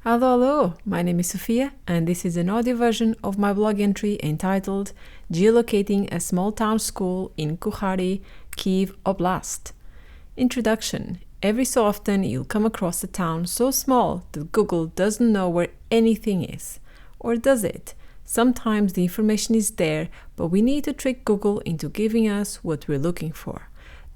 Hello, my name is Sofia, and this is an audio version of my blog entry entitled Geolocating a Small Town School in Kukhari, Kyiv Oblast. Introduction. Every so often you'll come across a town so small that Google doesn't know where anything is. Or does it? Sometimes the information is there, but we need to trick Google into giving us what we're looking for.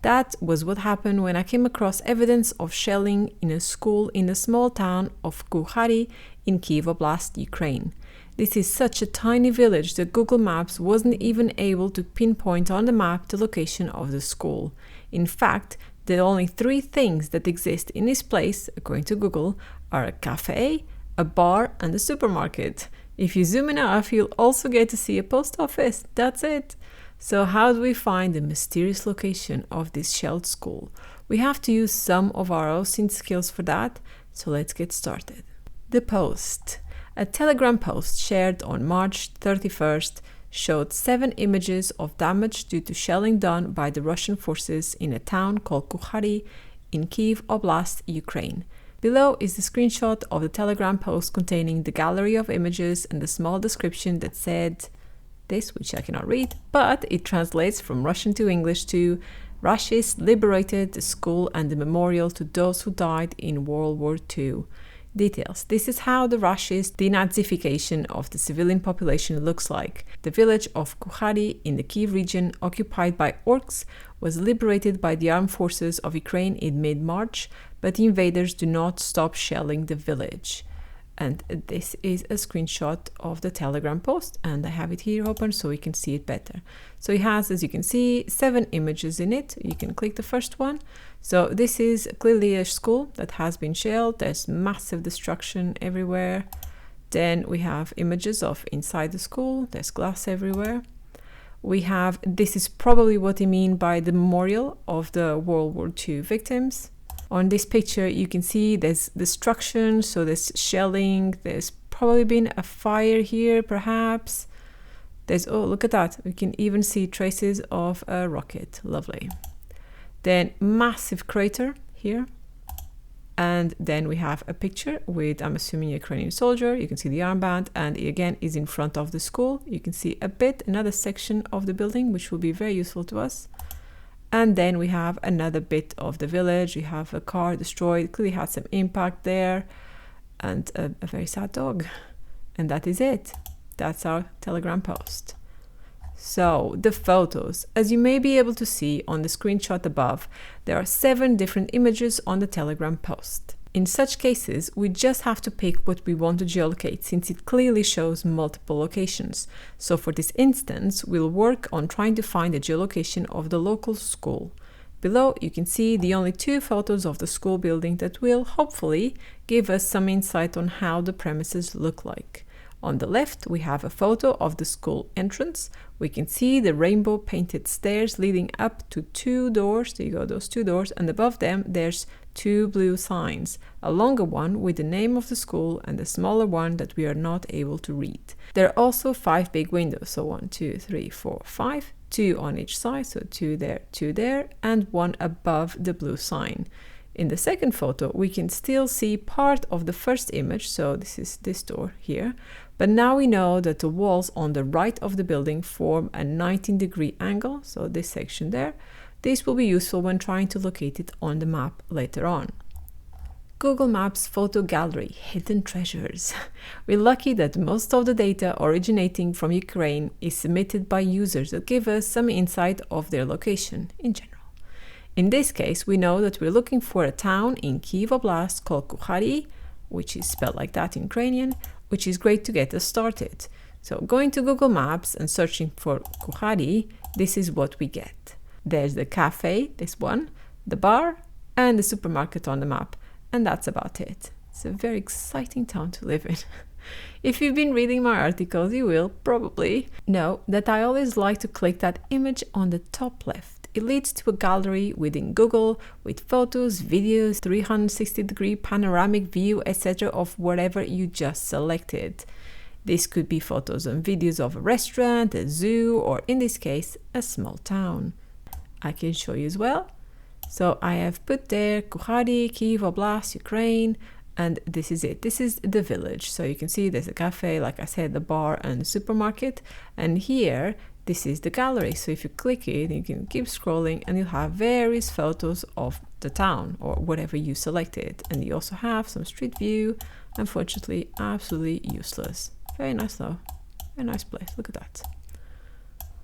That was what happened when I came across evidence of shelling in a school in the small town of Kukhari in Kyiv Oblast, Ukraine. This is such a tiny village that Google Maps wasn't even able to pinpoint on the map the location of the school. In fact, the only three things that exist in this place, according to Google, are a cafe, a bar, and a supermarket. If you zoom in enough, you'll also get to see a post office. That's it. So how do we find the mysterious location of this shelled school? We have to use some of our OSINT skills for that, so let's get started. The post. A Telegram post shared on March 31st showed 7 images of damage due to shelling done by the Russian forces in a town called Kukhari in Kyiv Oblast, Ukraine. Below is the screenshot of the Telegram post containing the gallery of images and the small description that said this, which I cannot read, but it translates from Russian to English to Russians liberated the school and the memorial to those who died in World War II. Details. This is how the Russia's denazification of the civilian population looks like. The village of Kukhari in the Kyiv region, occupied by orcs, was liberated by the armed forces of Ukraine in mid-March, but the invaders do not stop shelling the village. And this is a screenshot of the Telegram post, and I have it here open so we can see it better. So it has, as you can see, 7 images in it. You can click the first one. So this is clearly a school that has been shelled. There's massive destruction everywhere. Then we have images of inside the school. There's glass everywhere. We have, this is probably what they mean by the memorial of the World War II victims. On this picture, you can see there's destruction, so there's shelling, there's probably been a fire here, perhaps. There's, oh, look at that. We can even see traces of a rocket. Lovely. Then massive crater here. And then we have a picture with, I'm assuming, a Ukrainian soldier. You can see the armband, and it again is in front of the school. You can see a bit, another section of the building, which will be very useful to us. And then we have another bit of the village. We have a car destroyed, clearly had some impact there, and a very sad dog. And that is it. That's our Telegram post. So the photos, as you may be able to see on the screenshot above, there are 7 different images on the Telegram post. In such cases, we just have to pick what we want to geolocate, since it clearly shows multiple locations. So for this instance, we'll work on trying to find the geolocation of the local school. Below, you can see the only 2 photos of the school building that will, hopefully, give us some insight on how the premises look like. On the left, we have a photo of the school entrance. We can see the rainbow painted stairs leading up to 2 doors. There you go, those 2 doors. And above them, there's 2 blue signs, a longer one with the name of the school and a smaller one that we are not able to read. There are also 5 big windows, so 1, 2, 3, 4, 5, 2 on each side, so 2 there, and 1 above the blue sign. In the second photo, we can still see part of the first image, so this is this door here, but now we know that the walls on the right of the building form a 19-degree angle, so this section there. This will be useful when trying to locate it on the map later on. Google Maps photo gallery, hidden treasures. We're lucky that most of the data originating from Ukraine is submitted by users that give us some insight of their location in general. In this case, we know that we're looking for a town in Kyiv Oblast called Kukhari, which is spelled like that in Ukrainian, which is great to get us started. So going to Google Maps and searching for Kukhari, this is what we get. There's the cafe, this one, the bar, and the supermarket on the map. And that's about it. It's a very exciting town to live in. If you've been reading my articles, you will probably know that I always like to click that image on the top left. It leads to a gallery within Google with photos, videos, 360-degree panoramic view, etc. of whatever you just selected. This could be photos and videos of a restaurant, a zoo, or in this case, a small town. I can show you as well. So I have put there Kukhari, Kyiv Oblast, Ukraine, And this is it. This is the village. So you can see there's a cafe, like I said, the bar and the supermarket. And here, this is the gallery. So if you click it, you can keep scrolling and you'll have various photos of the town or whatever you selected. And you also have some street view. Unfortunately, absolutely useless. Very nice though. Very nice place. Look at that.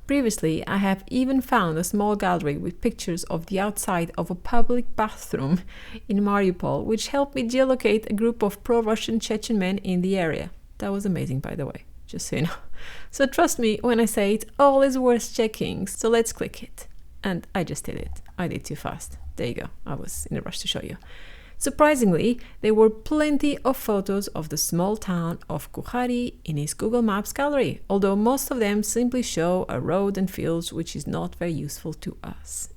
Previously, I have even found a small gallery with pictures of the outside of a public bathroom in Mariupol, which helped me geolocate a group of pro-Russian Chechen men in the area. That was amazing, by the way, just so you know. So trust me when I say it all is worth checking. So let's click it. And I just did it. I did too fast. There you go. I was in a rush to show you. Surprisingly, there were plenty of photos of the small town of Kukhari in his Google Maps gallery, although most of them simply show a road and fields, which is not very useful to us.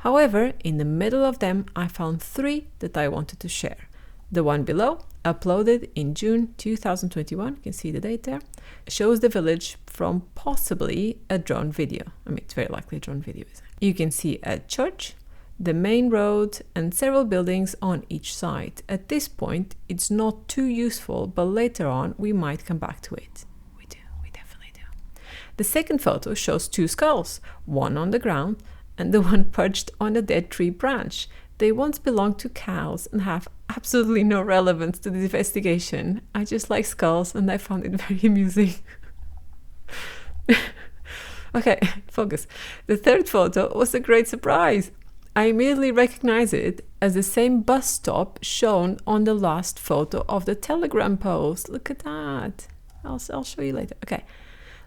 However, in the middle of them, I found 3 that I wanted to share. The one below, uploaded in June 2021, you can see the date there, shows the village from possibly a drone video. I mean, it's very likely a drone video, isn't it? You can see a church, the main road, and several buildings on each side. At this point, it's not too useful, but later on, we might come back to it. We definitely do. The second photo shows 2 skulls, one on the ground and the one perched on a dead tree branch. They once belonged to cows and have absolutely no relevance to the investigation. I just like skulls and I found it very amusing. Okay, focus. The third photo was a great surprise. I immediately recognized it as the same bus stop shown on the last photo of the Telegram post. Look at that. I'll show you later. Okay,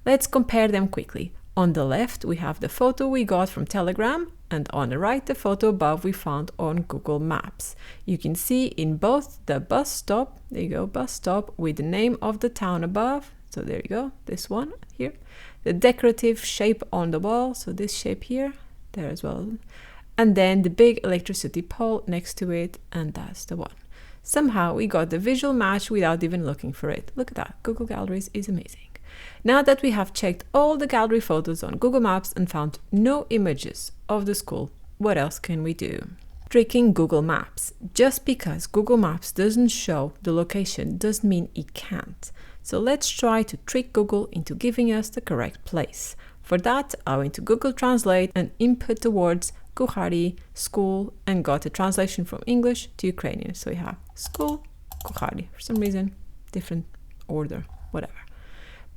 let's compare them quickly. On the left, we have the photo we got from Telegram, and on the right, the photo above we found on Google Maps. You can see in both the bus stop, there you go, bus stop with the name of the town above. So there you go, this one here. The decorative shape on the wall, so this shape here, there as well. And then the big electricity pole next to it, and that's the one. Somehow we got the visual match without even looking for it. Look at that, Google Galleries is amazing. Now that we have checked all the gallery photos on Google Maps and found no images of the school, what else can we do? Tricking Google Maps. Just because Google Maps doesn't show the location doesn't mean it can't. So let's try to trick Google into giving us the correct place. For that, I went to Google Translate and input the words Kukhari, school, and got a translation from English to Ukrainian. So we have school, Kukhari. For some reason, different order, whatever.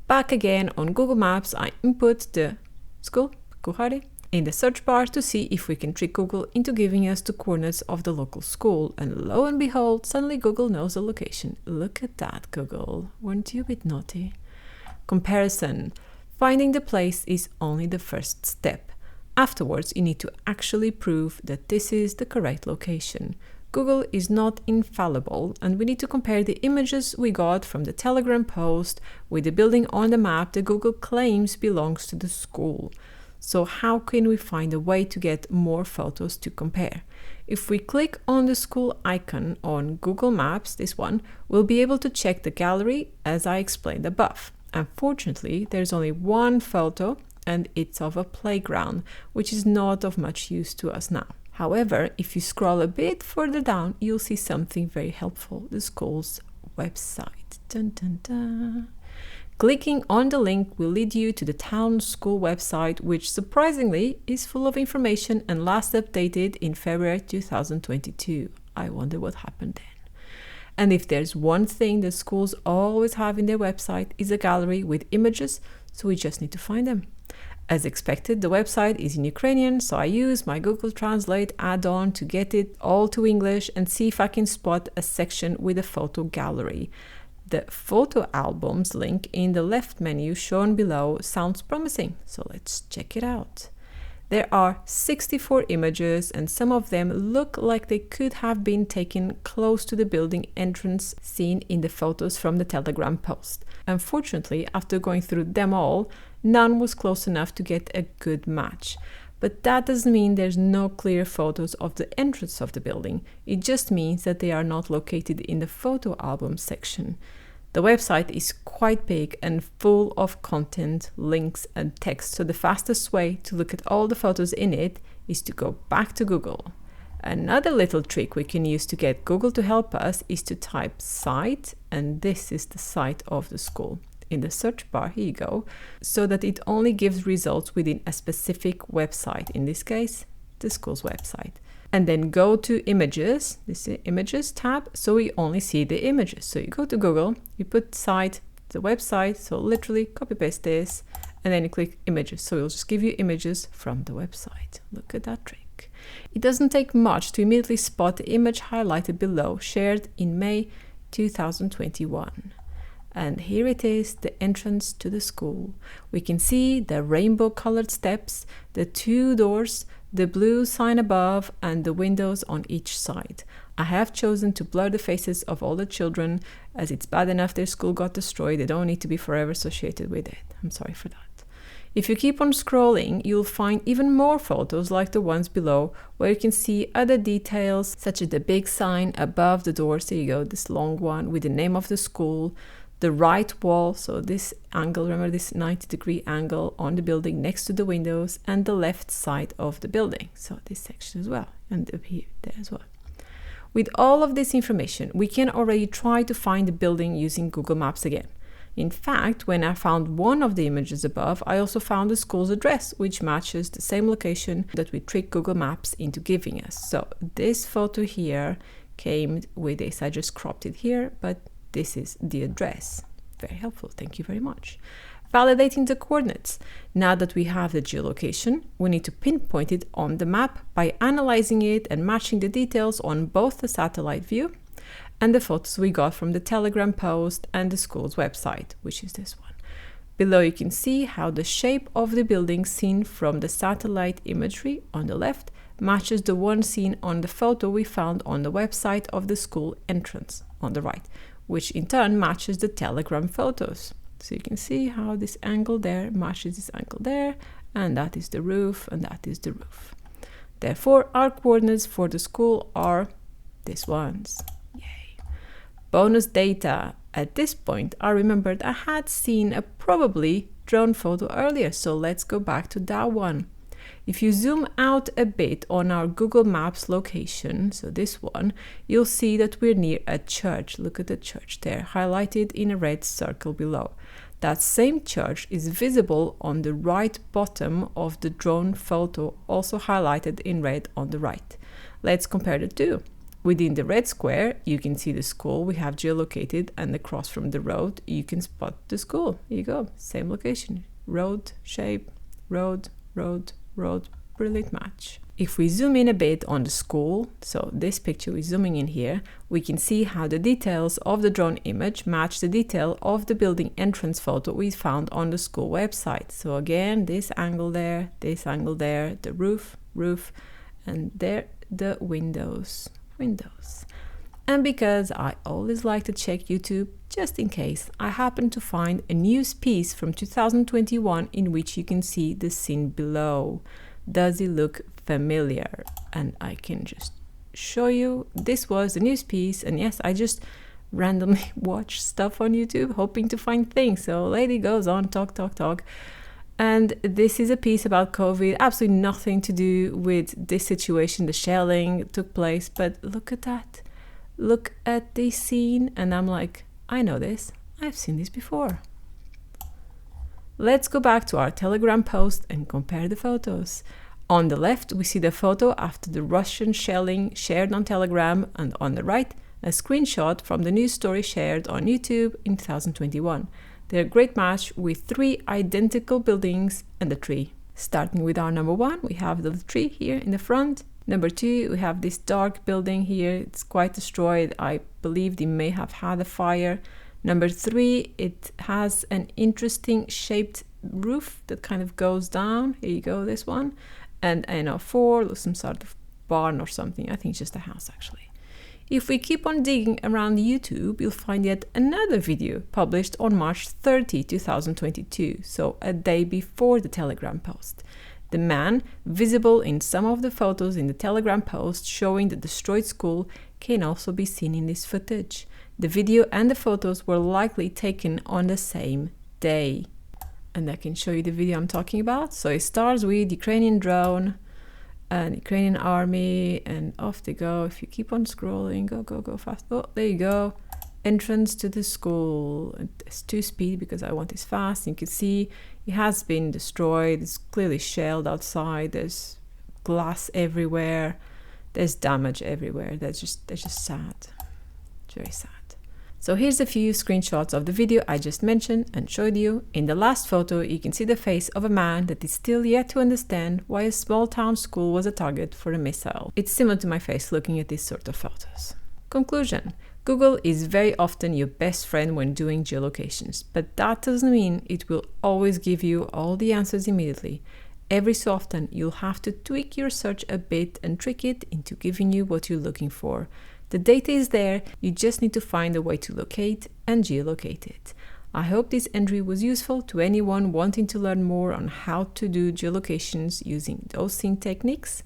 Back again on Google Maps, I input the school, Kukhari, in the search bar to see if we can trick Google into giving us the coordinates of the local school. And lo and behold, suddenly Google knows the location. Look at that, Google. Weren't you a bit naughty? Comparison. Finding the place is only the first step. Afterwards, you need to actually prove that this is the correct location. Google is not infallible, and we need to compare the images we got from the Telegram post with the building on the map that Google claims belongs to the school. So how can we find a way to get more photos to compare? If we click on the school icon on Google Maps, this one, we'll be able to check the gallery as I explained above. Unfortunately, there's only one photo, and it's of a playground, which is not of much use to us now. However, if you scroll a bit further down, you'll see something very helpful, the school's website. Dun, dun, dun. Clicking on the link will lead you to the town school website, which surprisingly is full of information and last updated in February 2022. I wonder what happened then. And if there's one thing that schools always have in their website is a gallery with images, so we just need to find them. As expected, the website is in Ukrainian, so I use my Google Translate add-on to get it all to English and see if I can spot a section with a photo gallery. The photo albums link in the left menu shown below sounds promising, so let's check it out. There are 64 images, and some of them look like they could have been taken close to the building entrance seen in the photos from the Telegram post. Unfortunately, after going through them all, none was close enough to get a good match. But that doesn't mean there's no clear photos of the entrance of the building. It just means that they are not located in the photo album section. The website is quite big and full of content, links, and text, so the fastest way to look at all the photos in it is to go back to Google. Another little trick we can use to get Google to help us is to type site, and this is the site of the school. In the search bar, here you go, so that it only gives results within a specific website, in this case, the school's website. And then go to images, this is the images tab, so we only see the images. So you go to Google, you put site, the website, so literally copy paste this, and then you click images. So it'll just give you images from the website. Look at that trick. It doesn't take much to immediately spot the image highlighted below, shared in May 2021. And here it is, the entrance to the school. We can see the rainbow colored steps, the 2 doors, the blue sign above, and the windows on each side. I have chosen to blur the faces of all the children, as it's bad enough their school got destroyed. They don't need to be forever associated with it. I'm sorry for that. If you keep on scrolling, you'll find even more photos like the ones below, where you can see other details, such as the big sign above the doors. There you go, this long one with the name of the school. The right wall, so this angle, remember this 90-degree angle on the building next to the windows, and the left side of the building, so this section as well, and here, there as well. With all of this information, we can already try to find the building using Google Maps again. In fact, when I found one of the images above, I also found the school's address, which matches the same location that we tricked Google Maps into giving us. So this photo here came with this, I just cropped it here, but this is the address. Very helpful, thank you very much. Validating the coordinates. Now that we have the geolocation, we need to pinpoint it on the map by analyzing it and matching the details on both the satellite view and the photos we got from the Telegram post and the school's website, which is this one. Below you can see how the shape of the building seen from the satellite imagery on the left matches the one seen on the photo we found on the website of the school entrance on the right, which in turn matches the Telegram photos. So you can see how this angle there matches this angle there, and that is the roof, and that is the roof. Therefore, our coordinates for the school are these ones. Yay. Bonus data. At this point, I remembered I had seen a probably drone photo earlier, so let's go back to that one. If you zoom out a bit on our Google Maps location, so this one, you'll see that we're near a church. Look at the church there, highlighted in a red circle below. That same church is visible on the right bottom of the drone photo, also highlighted in red on the right. Let's compare the two. Within the red square, you can see the school we have geolocated, and across from the road, you can spot the school. Here you go, same location. Road, shape, road, road, road, brilliant match. If we zoom in a bit on the school, so this picture we're zooming in here, we can see how the details of the drone image match the detail of the building entrance photo we found on the school website. So again, this angle there, the roof, and there the windows. And because I always like to check YouTube, just in case, I happened to find a news piece from 2021 in which you can see the scene below. Does it look familiar? And I can just show you. This was the news piece, and yes, I just randomly watch stuff on YouTube hoping to find things. So lady goes on, talk. And this is a piece about COVID, absolutely nothing to do with this situation. The shelling took place, but look at that. Look at this scene, and I'm like, I know this. I've seen this before. Let's go back to our Telegram post and compare the photos. On the left, we see the photo after the Russian shelling shared on Telegram, and on the right, a screenshot from the news story shared on YouTube in 2021. They're a great match with 3 identical buildings and a tree. Starting with our number 1, we have the tree here in the front. Number 2, we have this dark building here. It's quite destroyed. I believe they may have had a fire. Number 3, it has an interesting shaped roof that kind of goes down. Here you go, this one. And 4, some sort of barn or something. I think it's just a house actually. If we keep on digging around YouTube, you'll find yet another video published on March 30, 2022, so a day before the Telegram post. The man, visible in some of the photos in the Telegram post showing the destroyed school, can also be seen in this footage. The video and the photos were likely taken on the same day. And I can show you the video I'm talking about. So it starts with Ukrainian drone an Ukrainian army, and off they go. If you keep on scrolling, go fast. Oh, there you go. Entrance to the school. It's 2 speed because I want this fast. You can see it has been destroyed. It's clearly shelled outside. There's glass everywhere. There's damage everywhere. That's just sad. It's very sad. So here's a few screenshots of the video I just mentioned and showed you. In the last photo, you can see the face of a man that is still yet to understand why a small town school was a target for a missile. It's similar to my face looking at these sort of photos. Conclusion. Google is very often your best friend when doing geolocations, but that doesn't mean it will always give you all the answers immediately. Every so often, you'll have to tweak your search a bit and trick it into giving you what you're looking for. The data is there, you just need to find a way to locate and geolocate it. I hope this entry was useful to anyone wanting to learn more on how to do geolocations using those OSINT techniques.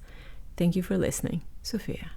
Thank you for listening. Sophia.